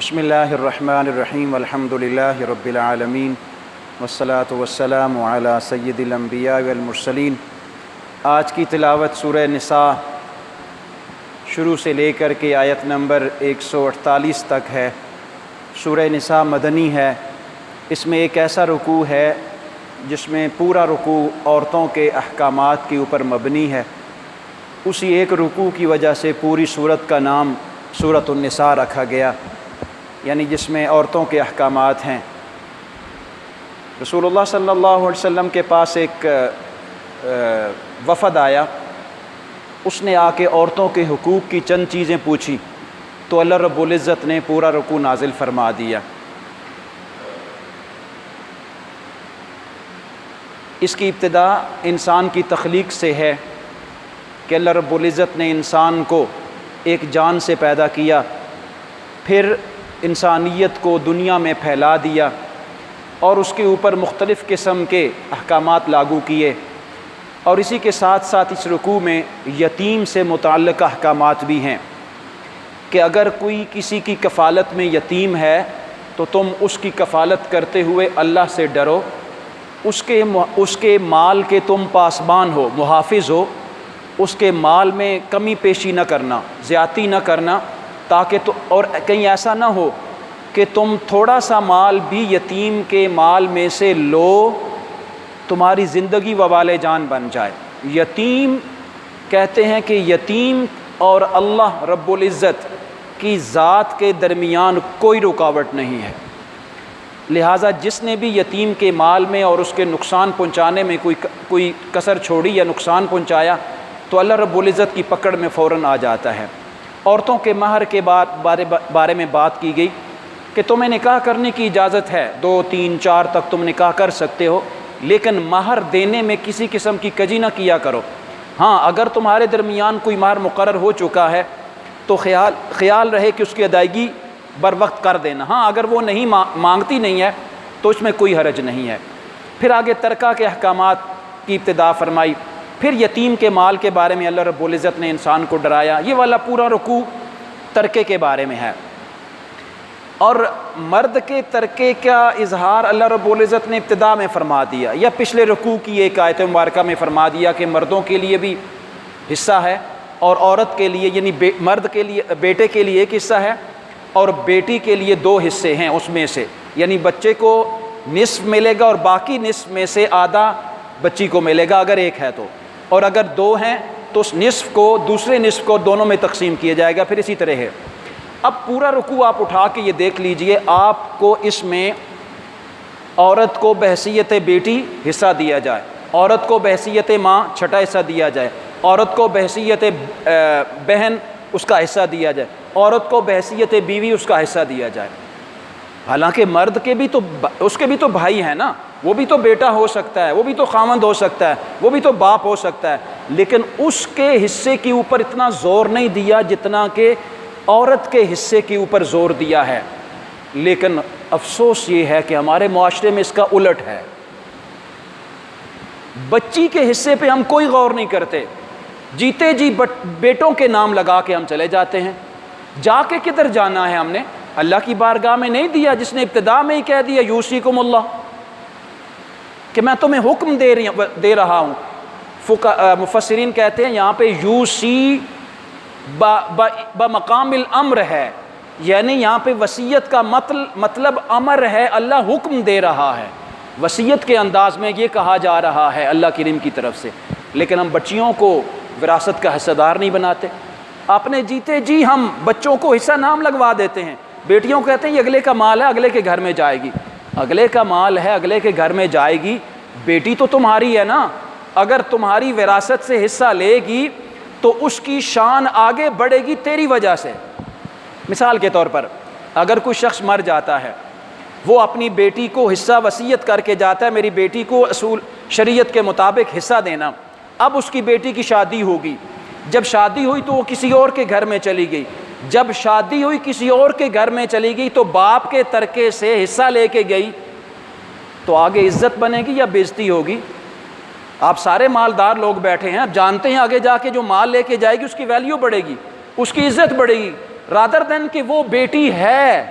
بسم اللہ الرحمن الرحیم والحمد للہ رب العالمین والصلاة والسلام علی سید الانبیاء والمرسلین۔ آج کی تلاوت سورہ نساء شروع سے لے کر کے آیت نمبر 148 تک ہے۔ سورہ نساء مدنی ہے۔ اس میں ایک ایسا رکوع ہے جس میں پورا رکوع عورتوں کے احکامات کے اوپر مبنی ہے۔ اسی ایک رکوع کی وجہ سے پوری سورت کا نام سورۃ النساء رکھا گیا، یعنی جس میں عورتوں کے احکامات ہیں۔ رسول اللہ صلی اللہ علیہ وسلم کے پاس ایک وفد آیا، اس نے آ کے عورتوں کے حقوق کی چند چیزیں پوچھی تو اللہ رب العزت نے پورا رکوع نازل فرما دیا۔ اس کی ابتدا انسان کی تخلیق سے ہے کہ اللہ رب العزت نے انسان کو ایک جان سے پیدا کیا، پھر انسانیت کو دنیا میں پھیلا دیا اور اس کے اوپر مختلف قسم کے احکامات لاگو کیے، اور اسی کے ساتھ ساتھ اس رکوع میں یتیم سے متعلق احکامات بھی ہیں کہ اگر کوئی کسی کی کفالت میں یتیم ہے تو تم اس کی کفالت کرتے ہوئے اللہ سے ڈرو، اس کے مال کے تم پاسبان ہو، محافظ ہو، اس کے مال میں کمی پیشی نہ کرنا، زیادتی نہ کرنا، تاکہ اور کہیں ایسا نہ ہو کہ تم تھوڑا سا مال بھی یتیم کے مال میں سے لو، تمہاری زندگی وبال جان بن جائے۔ یتیم کہتے ہیں کہ یتیم اور اللہ رب العزت کی ذات کے درمیان کوئی رکاوٹ نہیں ہے، لہٰذا جس نے بھی یتیم کے مال میں اور اس کے نقصان پہنچانے میں کوئی کسر چھوڑی یا نقصان پہنچایا تو اللہ رب العزت کی پکڑ میں فوراً آ جاتا ہے۔ عورتوں کے مہر کے بارے میں بات کی گئی کہ تمہیں نکاح کرنے کی اجازت ہے، 2 3 4 تک تم نکاح کر سکتے ہو، لیکن مہر دینے میں کسی قسم کی کجی نہ کیا کرو۔ ہاں، اگر تمہارے درمیان کوئی مہر مقرر ہو چکا ہے تو خیال رہے کہ اس کی ادائیگی بر وقت کر دینا۔ ہاں، اگر وہ نہیں مانگتی نہیں ہے تو اس میں کوئی حرج نہیں ہے۔ پھر آگے ترکہ کے احکامات کی ابتدا فرمائی، پھر یتیم کے مال کے بارے میں اللہ رب العزت نے انسان کو ڈرایا۔ یہ والا پورا رکوع ترکے کے بارے میں ہے، اور مرد کے ترکے کا اظہار اللہ رب العزت نے ابتدا میں فرما دیا، یا پچھلے رکوع کی ایک آیت مبارکہ میں فرما دیا کہ مردوں کے لیے بھی حصہ ہے اور عورت کے لیے، یعنی مرد کے لیے، بیٹے کے لیے ایک حصہ ہے اور بیٹی کے لیے 2 حصے ہیں اس میں سے، یعنی بچے کو نصف ملے گا اور باقی نصف میں سے آدھا بچی کو ملے گا اگر ایک ہے تو، اور اگر 2 ہیں تو اس نصف کو دوسرے نصف کو دونوں میں تقسیم کیا جائے گا۔ پھر اسی طرح ہے۔ اب پورا رکوع آپ اٹھا کے یہ دیکھ لیجئے، آپ کو اس میں عورت کو بحیثیت بیٹی حصہ دیا جائے، عورت کو بحیثیت ماں چھٹا حصہ دیا جائے، عورت کو بحیثیت بہن اس کا حصہ دیا جائے، عورت کو بحیثیت بیوی اس کا حصہ دیا جائے۔ حالانکہ مرد کے بھی تو اس کے بھی تو بھائی ہیں نا، وہ بھی تو بیٹا ہو سکتا ہے، وہ بھی تو خامند ہو سکتا ہے، وہ بھی تو باپ ہو سکتا ہے، لیکن اس کے حصے کے اوپر اتنا زور نہیں دیا جتنا کہ عورت کے حصے کے اوپر زور دیا ہے۔ لیکن افسوس یہ ہے کہ ہمارے معاشرے میں اس کا الٹ ہے۔ بچی کے حصے پہ ہم کوئی غور نہیں کرتے، جیتے جی بیٹوں کے نام لگا کے ہم چلے جاتے ہیں۔ جا کے کدھر جانا ہے؟ ہم نے اللہ کی بارگاہ میں نہیں دیا، جس نے ابتدا میں ہی کہہ دیا یوصیکم اللہ کہ میں تمہیں حکم دے رہا ہوں۔ مفسرین کہتے ہیں یہاں پہ یوصی بمقام الامر ہے، یعنی یہاں پہ وصیت کا مطلب امر ہے، اللہ حکم دے رہا ہے، وصیت کے انداز میں یہ کہا جا رہا ہے اللہ کریم کی طرف سے۔ لیکن ہم بچیوں کو وراثت کا حصہ دار نہیں بناتے، اپنے جیتے جی ہم بچوں کو حصہ نام لگوا دیتے ہیں۔ بیٹیوں کو کہتے ہیں یہ اگلے کا مال ہے، اگلے کے گھر میں جائے گی۔ اگلے کا مال ہے، اگلے کے گھر میں جائے گی، بیٹی تو تمہاری ہے نا، اگر تمہاری وراثت سے حصہ لے گی تو اس کی شان آگے بڑھے گی تیری وجہ سے۔ مثال کے طور پر اگر کوئی شخص مر جاتا ہے، وہ اپنی بیٹی کو حصہ وصیت کر کے جاتا ہے میری بیٹی کو اصول شریعت کے مطابق حصہ دینا، اب اس کی بیٹی کی شادی ہوگی، جب شادی ہوئی تو وہ کسی اور کے گھر میں چلی گئی، جب شادی ہوئی کسی اور کے گھر میں چلی گئی تو باپ کے ترکے سے حصہ لے کے گئی، تو آگے عزت بنے گی یا بے عزتی ہوگی؟ آپ سارے مالدار لوگ بیٹھے ہیں، آپ جانتے ہیں آگے جا کے جو مال لے کے جائے گی اس کی ویلیو بڑھے گی، اس کی عزت بڑھے گی، رادر دین کہ وہ بیٹی ہے،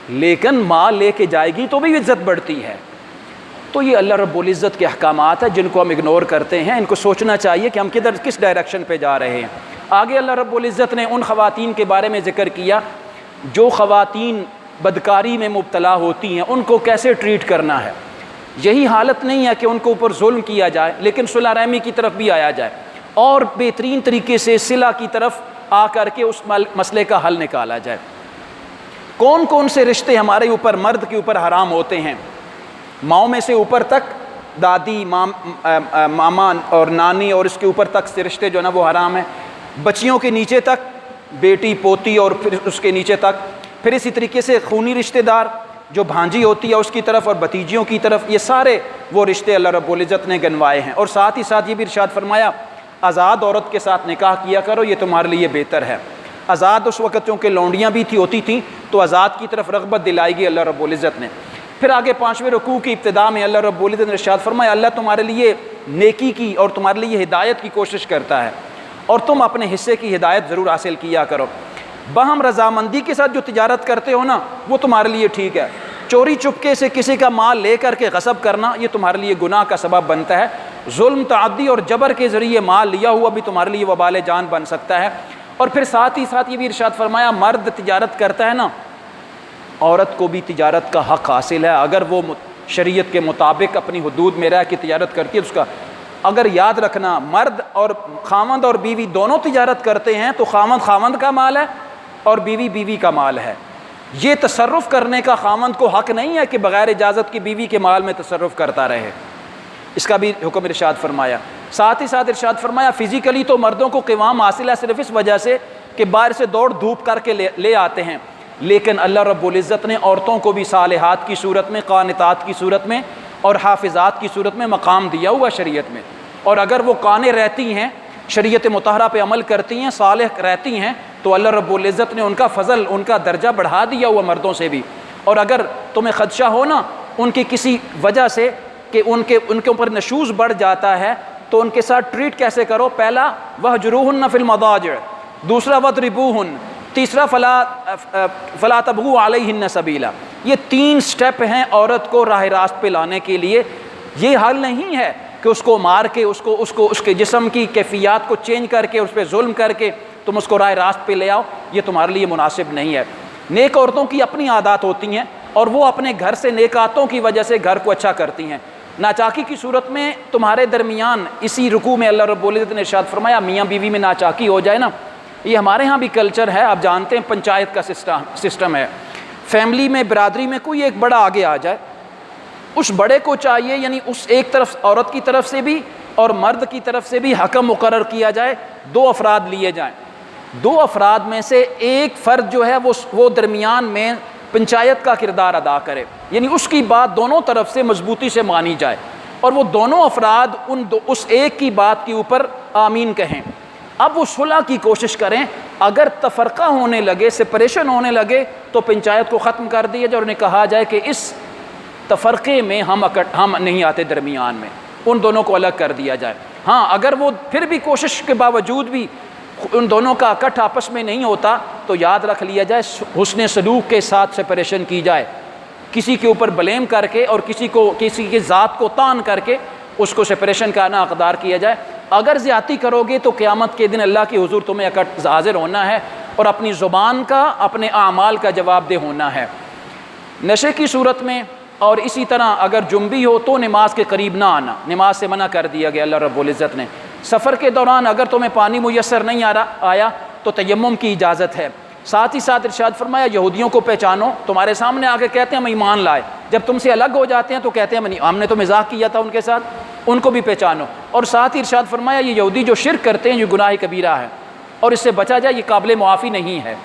لیکن ماں لے کے جائے گی تو بھی عزت بڑھتی ہے۔ تو یہ اللہ رب العزت کے احکامات ہیں جن کو ہم اگنور کرتے ہیں، ان کو سوچنا چاہیے کہ ہم کس ڈائریکشن پہ جا رہے ہیں۔ آگے اللہ رب العزت نے ان خواتین کے بارے میں ذکر کیا جو خواتین بدکاری میں مبتلا ہوتی ہیں، ان کو کیسے ٹریٹ کرنا ہے۔ یہی حالت نہیں ہے کہ ان کو اوپر ظلم کیا جائے، لیکن صلح رحمی کی طرف بھی آیا جائے اور بہترین طریقے سے صلح کی طرف آ کر کے اس مسئلے کا حل نکالا جائے۔ کون کون سے رشتے ہمارے اوپر مرد کے اوپر حرام ہوتے ہیں؟ ماؤں میں سے اوپر تک، دادی، ماما اور نانی اور اس کے اوپر تک سے رشتے جو نا وہ حرام ہیں۔ بچیوں کے نیچے تک، بیٹی، پوتی اور پھر اس کے نیچے تک۔ پھر اسی طریقے سے خونی رشتہ دار جو بھانجی ہوتی ہے اس کی طرف اور بھتیجیوں کی طرف، یہ سارے وہ رشتے اللہ رب العزت نے گنوائے ہیں۔ اور ساتھ ہی ساتھ یہ بھی ارشاد فرمایا آزاد عورت کے ساتھ نکاح کیا کرو، یہ تمہارے لیے بہتر ہے۔ آزاد اس وقت چونکہ لونڈیاں بھی ہوتی تھیں تو آزاد کی طرف رغبت دلائی گئی اللہ رب العزت نے۔ پھر آگے 5ویں رکوع کی ابتدا میں اللہ رب العزت نے ارشاد فرمایا اللہ تمہارے لیے نیکی کی اور تمہارے لیے ہدایت کی کوشش کرتا ہے اور تم اپنے حصے کی ہدایت ضرور حاصل کیا کرو۔ باہم رضامندی کے ساتھ جو تجارت کرتے ہو نا وہ تمہارے لیے ٹھیک ہے۔ چوری چپکے سے کسی کا مال لے کر کے غصب کرنا یہ تمہارے لیے گناہ کا سبب بنتا ہے۔ ظلم، تعدی اور جبر کے ذریعے مال لیا ہوا بھی تمہارے لیے وبال جان بن سکتا ہے۔ اور پھر ساتھ ہی ساتھ یہ بھی ارشاد فرمایا مرد تجارت کرتا ہے نا، عورت کو بھی تجارت کا حق حاصل ہے اگر وہ شریعت کے مطابق اپنی حدود میں رہ کے تجارت کرتی ہے اس کا۔ اگر یاد رکھنا مرد اور خاوند اور بیوی دونوں تجارت کرتے ہیں تو خاوند خاوند کا مال ہے اور بیوی بیوی کا مال ہے۔ یہ تصرف کرنے کا خاوند کو حق نہیں ہے کہ بغیر اجازت کی بیوی کے مال میں تصرف کرتا رہے، اس کا بھی حکم ارشاد فرمایا۔ ساتھ ہی ساتھ ارشاد فرمایا فزیکلی تو مردوں کو قوام حاصل ہے صرف اس وجہ سے کہ باہر سے دوڑ دھوپ کر کے لے آتے ہیں، لیکن اللہ رب العزت نے عورتوں کو بھی صالحات کی صورت میں، قانتات کی صورت میں اور حافظات کی صورت میں مقام دیا ہوا شریعت میں۔ اور اگر وہ قانع رہتی ہیں، شریعت مطہرہ پہ عمل کرتی ہیں، صالح رہتی ہیں تو اللہ رب العزت نے ان کا فضل، ان کا درجہ بڑھا دیا ہوا مردوں سے بھی۔ اور اگر تمہیں خدشہ ہو نا ان کی کسی وجہ سے کہ ان کے اوپر نشوز بڑھ جاتا ہے تو ان کے ساتھ ٹریٹ کیسے کرو؟ پہلا وَاهْجُرُوهُنَّ فِي الْمَضَاجِعِ، دوسرا وَاضْرِبُوهُنَّ، تیسرا فلا تبغوا علیہن سبیلا۔ یہ 3 سٹیپ ہیں عورت کو راہ راست پہ لانے کے لیے۔ یہ حل نہیں ہے کہ اس کو مار کے اس کے جسم کی کیفیات کو چینج کر کے اس پہ ظلم کر کے تم اس کو راہ راست پہ لے آؤ، یہ تمہارے لیے مناسب نہیں ہے۔ نیک عورتوں کی اپنی عادات ہوتی ہیں اور وہ اپنے گھر سے نیک عادتوں کی وجہ سے گھر کو اچھا کرتی ہیں۔ ناچاکی کی صورت میں تمہارے درمیان اسی رکوع میں اللہ رب العزت نے ارشاد فرمایا میاں بیوی میں ناچاکی ہو جائے نا، یہ ہمارے ہاں بھی کلچر ہے، آپ جانتے ہیں پنچایت کا سسٹم ہے۔ فیملی میں، برادری میں کوئی ایک بڑا آگے آ جائے، اس بڑے کو چاہیے یعنی اس ایک طرف عورت کی طرف سے بھی اور مرد کی طرف سے بھی حکم مقرر کیا جائے، 2 افراد لیے جائیں، 2 افراد میں سے ایک فرد جو ہے وہ درمیان میں پنچایت کا کردار ادا کرے، یعنی اس کی بات دونوں طرف سے مضبوطی سے مانی جائے اور وہ دونوں افراد اس ایک کی بات کے اوپر آمین کہیں۔ اب وہ صلح کی کوشش کریں، اگر تفرقہ ہونے لگے، سپریشن ہونے لگے تو پنچایت کو ختم کر دیا جائے اور انہیں کہا جائے کہ اس تفرقے میں ہم نہیں آتے درمیان میں، ان دونوں کو الگ کر دیا جائے۔ ہاں اگر وہ پھر بھی کوشش کے باوجود بھی ان دونوں کا اکٹھ آپس میں نہیں ہوتا تو یاد رکھ لیا جائے حسن سلوک کے ساتھ سپریشن کی جائے، کسی کے اوپر بلیم کر کے اور کسی کی ذات کو تان کر کے اس کو سپریشن کا نا اقدار کیا جائے۔ اگر زیادتی کرو گے تو قیامت کے دن اللہ کی حضور تمہیں اکٹھ حاضر ہونا ہے اور اپنی زبان کا، اپنے اعمال کا جواب دہ ہونا ہے۔ نشے کی صورت میں اور اسی طرح اگر جنبی ہو تو نماز کے قریب نہ آنا، نماز سے منع کر دیا گیا اللہ رب العزت نے۔ سفر کے دوران اگر تمہیں پانی میسر نہیں آیا تو تیمم کی اجازت ہے۔ ساتھ ہی ساتھ ارشاد فرمایا یہودیوں کو پہچانو، تمہارے سامنے آ کے کہتے ہیں ہم ایمان لائے، جب تم سے الگ ہو جاتے ہیں تو کہتے ہیں ہم نے تو مزاح کیا تھا ان کے ساتھ، ان کو بھی پہچانو۔ اور ساتھ ہی ارشاد فرمایا یہ یہودی جو شرک کرتے ہیں یہ گناہ کبیرہ ہے اور اس سے بچا جائے، یہ قابل معافی نہیں ہے۔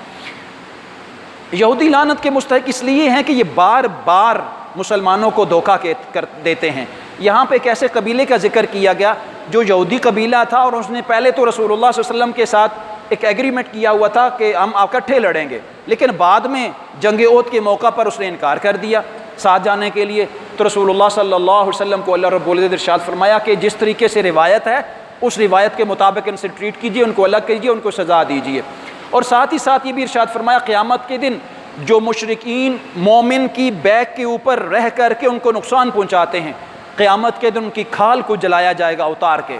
یہودی لعنت کے مستحق اس لیے ہیں کہ یہ بار بار مسلمانوں کو دھوکہ کر دیتے ہیں۔ یہاں پہ ایک ایسے قبیلے کا ذکر کیا گیا جو یہودی قبیلہ تھا اور اس نے پہلے تو رسول اللہ صلی اللہ علیہ وسلم کے ساتھ ایک ایگریمنٹ کیا ہوا تھا کہ ہم اکٹھے لڑیں گے، لیکن بعد میں جنگ احد کے موقع پر اس نے انکار کر دیا ساتھ جانے کے لیے۔ تو رسول اللہ صلی اللہ علیہ وسلم کو اللہ رب العزت ارشاد فرمایا کہ جس طریقے سے روایت ہے اس روایت کے مطابق ان سے ٹریٹ کیجیے، ان کو الگ کیجیے، ان کو سزا دیجیے۔ اور ساتھ ہی ساتھ یہ بھی ارشاد فرمایا قیامت کے دن جو مشرکین مومن کی بیک کے اوپر رہ کر کے ان کو نقصان پہنچاتے ہیں، قیامت کے دن ان کی کھال کو جلایا جائے گا اتار کے۔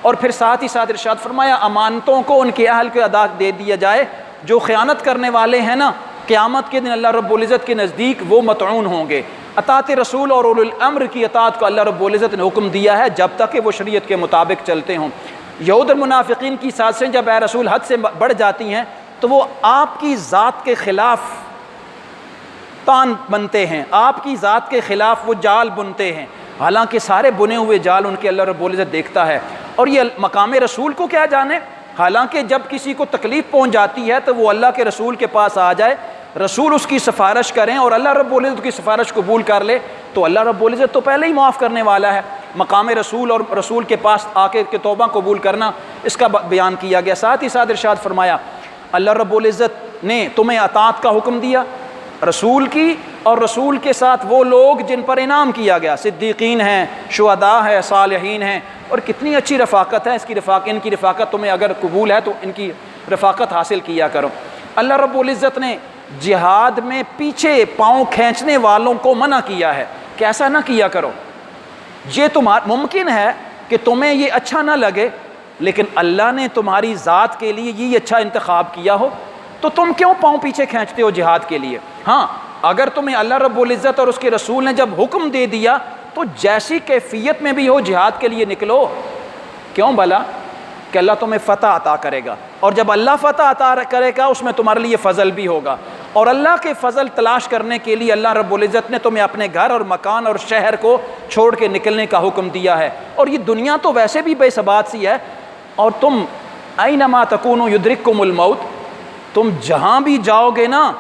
اور پھر ساتھ ہی ساتھ ارشاد فرمایا امانتوں کو ان کے اہل کو ادا دے دیا جائے۔ جو خیانت کرنے والے ہیں نا، قیامت کے دن اللہ رب العزت کے نزدیک وہ مطعون ہوں گے۔ اطاعت رسول اور اولو الامر کی اطاعت کو اللہ رب العزت نے حکم دیا ہے جب تک کہ وہ شریعت کے مطابق چلتے ہوں۔ یہود اور منافقین کی سازشیں جب اے رسول حد سے بڑھ جاتی ہیں تو وہ آپ کی ذات کے خلاف تان بنتے ہیں، آپ کی ذات کے خلاف وہ جال بنتے ہیں، حالانکہ سارے بنے ہوئے جال ان کے اللہ رب العزت دیکھتا ہے۔ اور یہ مقام رسول کو کیا جانے، حالانکہ جب کسی کو تکلیف پہنچ جاتی ہے تو وہ اللہ کے رسول کے پاس آ جائے، رسول اس کی سفارش کریں اور اللہ رب العزت کی سفارش قبول کر لے تو اللہ رب العزت تو پہلے ہی معاف کرنے والا ہے۔ مقام رسول اور رسول کے پاس آ کے توبہ قبول کرنا، اس کا بیان کیا گیا۔ ساتھ ہی ساتھ ارشاد فرمایا اللہ رب العزت نے تمہیں اطاعت کا حکم دیا رسول کی، اور رسول کے ساتھ وہ لوگ جن پر انعام کیا گیا، صدیقین ہیں، شہداء ہیں، صالحین ہیں، اور کتنی اچھی رفاقت ہے ان کی رفاقت تمہیں اگر قبول ہے تو ان کی رفاقت حاصل کیا کرو۔ اللہ رب العزت نے جہاد میں پیچھے پاؤں کھینچنے والوں کو منع کیا ہے کہ ایسا نہ کیا کرو۔ یہ ممکن ہے کہ تمہیں یہ اچھا نہ لگے، لیکن اللہ نے تمہاری ذات کے لیے یہ اچھا انتخاب کیا ہو تو تم کیوں پاؤں پیچھے کھینچتے ہو جہاد کے لیے؟ ہاں، اگر تمہیں اللہ رب العزت اور اس کے رسول نے جب حکم دے دیا تو جیسی کیفیت میں بھی ہو جہاد کے لیے نکلو۔ کیوں بھلا؟ کہ اللہ تمہیں فتح عطا کرے گا، اور جب اللہ فتح عطا کرے گا اس میں تمہارے لیے فضل بھی ہوگا، اور اللہ کے فضل تلاش کرنے کے لیے اللہ رب العزت نے تمہیں اپنے گھر اور مکان اور شہر کو چھوڑ کے نکلنے کا حکم دیا ہے۔ اور یہ دنیا تو ویسے بھی بے ثبات سی ہے، اور تم اینما تکونوا یدرککم الموت، تم جہاں بھی جاؤ گے نا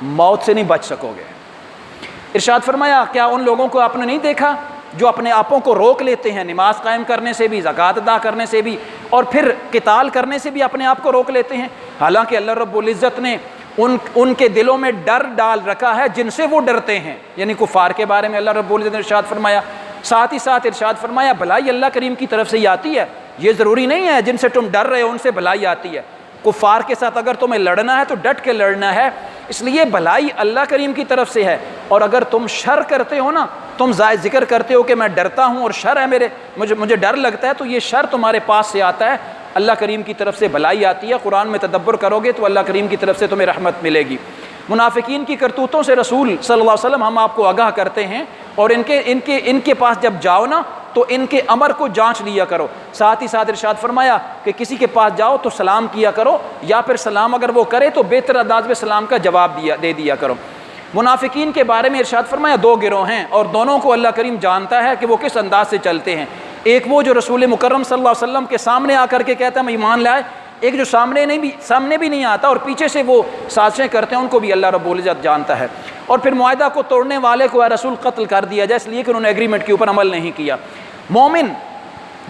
موت سے نہیں بچ سکو گے۔ ارشاد فرمایا کیا ان لوگوں کو آپ نے نہیں دیکھا جو اپنے آپوں کو روک لیتے ہیں نماز قائم کرنے سے بھی، زکوٰۃ ادا کرنے سے بھی، اور پھر قتال کرنے سے بھی اپنے آپ کو روک لیتے ہیں، حالانکہ اللہ رب العزت نے ان کے دلوں میں ڈر ڈال رکھا ہے جن سے وہ ڈرتے ہیں، یعنی کفار کے بارے میں اللہ رب العزت نے ارشاد فرمایا۔ ساتھ ہی ساتھ ارشاد فرمایا بھلائی اللہ کریم کی طرف سے ہی آتی ہے، یہ ضروری نہیں ہے جن سے تم ڈر رہے ہو ان سے بھلائی آتی ہے۔ کفار کے ساتھ اگر تمہیں لڑنا ہے تو ڈٹ کے لڑنا ہے، اس لیے بھلائی اللہ کریم کی طرف سے ہے۔ اور اگر تم شر کرتے ہو نا، تم ذکر کرتے ہو کہ میں ڈرتا ہوں اور شر ہے مجھے ڈر لگتا ہے، تو یہ شر تمہارے پاس سے آتا ہے، اللہ کریم کی طرف سے بھلائی آتی ہے۔ قرآن میں تدبر کرو گے تو اللہ کریم کی طرف سے تمہیں رحمت ملے گی۔ منافقین کی کرتوتوں سے رسول صلی اللہ علیہ وسلم ہم آپ کو آگاہ کرتے ہیں، اور ان کے پاس جب جاؤ نا تو ان کے امر کو جانچ لیا کرو۔ ساتھ ہی ساتھ ارشاد فرمایا کہ کسی کے پاس جاؤ تو سلام کیا کرو، یا پھر سلام اگر وہ کرے تو بہتر انداز میں سلام کا جواب دے دیا کرو۔ منافقین کے بارے میں ارشاد فرمایا دو گروہ ہیں، اور دونوں کو اللہ کریم جانتا ہے کہ وہ کس انداز سے چلتے ہیں۔ ایک وہ جو رسول مکرم صلی اللہ علیہ وسلم کے سامنے آ کر کے کہتا ہے میں ایمان لائے، ایک جو سامنے بھی نہیں آتا اور پیچھے سے وہ سازشیں کرتے ہیں، ان کو بھی اللہ رب العزت جانتا ہے۔ اور پھر معاہدہ کو توڑنے والے کو اے رسول قتل کر دیا جائے، اس لیے کہ انہوں نے ایگریمنٹ کے اوپر عمل نہیں کیا۔ مومن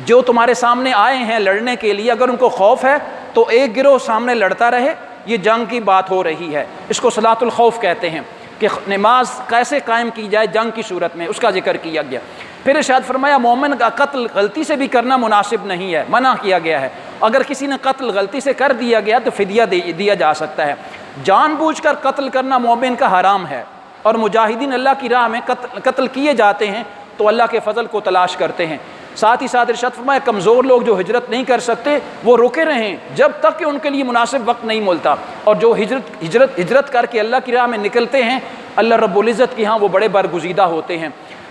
جو تمہارے سامنے آئے ہیں لڑنے کے لیے، اگر ان کو خوف ہے تو ایک گروہ سامنے لڑتا رہے، یہ جنگ کی بات ہو رہی ہے، اس کو صلاۃ الخوف کہتے ہیں، کہ نماز کیسے قائم کی جائے جنگ کی صورت میں، اس کا ذکر کیا گیا۔ پھر ارشاد فرمایا مومن کا قتل غلطی سے بھی کرنا مناسب نہیں ہے، منع کیا گیا ہے۔ اگر کسی نے قتل غلطی سے کر دیا گیا تو فدیہ دیا جا سکتا ہے۔ جان بوجھ کر قتل کرنا مومن کا حرام ہے، اور مجاہدین اللہ کی راہ میں قتل کیے جاتے ہیں تو اللہ کے فضل کو تلاش کرتے ہیں۔ ساتھ ہی ساتھ ارشاد فرمایا کمزور لوگ جو ہجرت نہیں کر سکتے وہ رکے رہیں جب تک کہ ان کے لیے مناسب وقت نہیں ملتا، اور جو ہجرت کر کے اللہ کی راہ میں نکلتے ہیں اللہ رب العزت کی ہاں وہ بڑے برگزیدہ ہوتے ہیں۔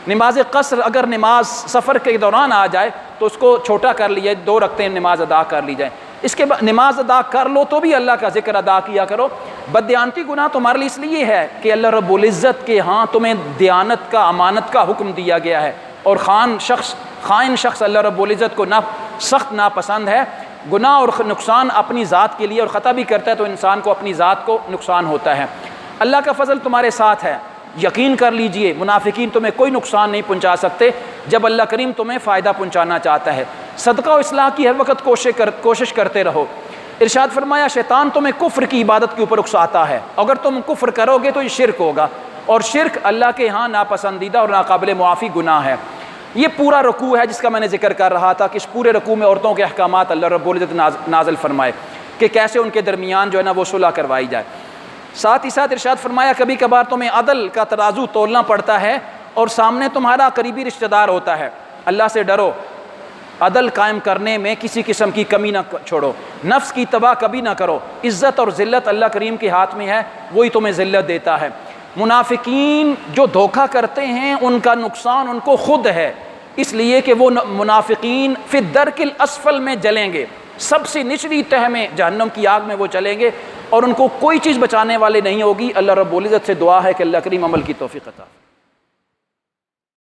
نماز قصر اگر نماز سفر کے دوران آ جائے تو اس کو چھوٹا کر لیا، 2 رکعتیں نماز ادا کر لی جائیں۔ اس کے بعد نماز ادا کر لو تو بھی اللہ کا ذکر ادا کیا کرو۔ بددیانتی گناہ تمہارے لیے اس لیے ہے کہ اللہ رب العزت کے ہاں تمہیں دیانت کا، امانت کا حکم دیا گیا ہے، اور خائن شخص اللہ رب العزت کو سخت ناپسند ہے۔ گناہ اور نقصان اپنی ذات کے لیے اور خطا بھی کرتا ہے تو انسان کو اپنی ذات کو نقصان ہوتا ہے۔ اللہ کا فضل تمہارے ساتھ ہے، یقین کر لیجئے منافقین تمہیں کوئی نقصان نہیں پہنچا سکتے جب اللہ کریم تمہیں فائدہ پہنچانا چاہتا ہے۔ صدقہ و اصلاح کی ہر وقت کوشش کرتے رہو۔ ارشاد فرمایا شیطان تمہیں کفر کی عبادت کے اوپر اکساتا ہے، اگر تم کفر کرو گے تو یہ شرک ہوگا، اور شرک اللہ کے ہاں ناپسندیدہ اور ناقابل معافی گناہ ہے۔ یہ پورا رکوع ہے جس کا میں نے ذکر کر رہا تھا کہ اس پورے رکوع میں عورتوں کے احکامات اللہ رب العزت نازل فرمائے کہ کیسے ان کے درمیان جو ہے نا وہ صلح کروائی جائے۔ ساتھ ہی ساتھ ارشاد فرمایا کبھی کبھار تمہیں عدل کا ترازو تولنا پڑتا ہے اور سامنے تمہارا قریبی رشتہ دار ہوتا ہے، اللہ سے ڈرو، عدل قائم کرنے میں کسی قسم کی کمی نہ چھوڑو، نفس کی تباہ کبھی نہ کرو، عزت اور ذلت اللہ کریم کے ہاتھ میں ہے، وہی تمہیں ذلت دیتا ہے۔ منافقین جو دھوکہ کرتے ہیں ان کا نقصان ان کو خود ہے، اس لیے کہ وہ منافقین فی الدرک الاسفل میں جلیں گے، سب سے نچلی تہ میں جہنم کی آگ میں وہ چلیں گے اور ان کو کوئی چیز بچانے والے نہیں ہوگی۔ اللہ رب العزت سے دعا ہے کہ اللہ کریم عمل کی توفیق عطا۔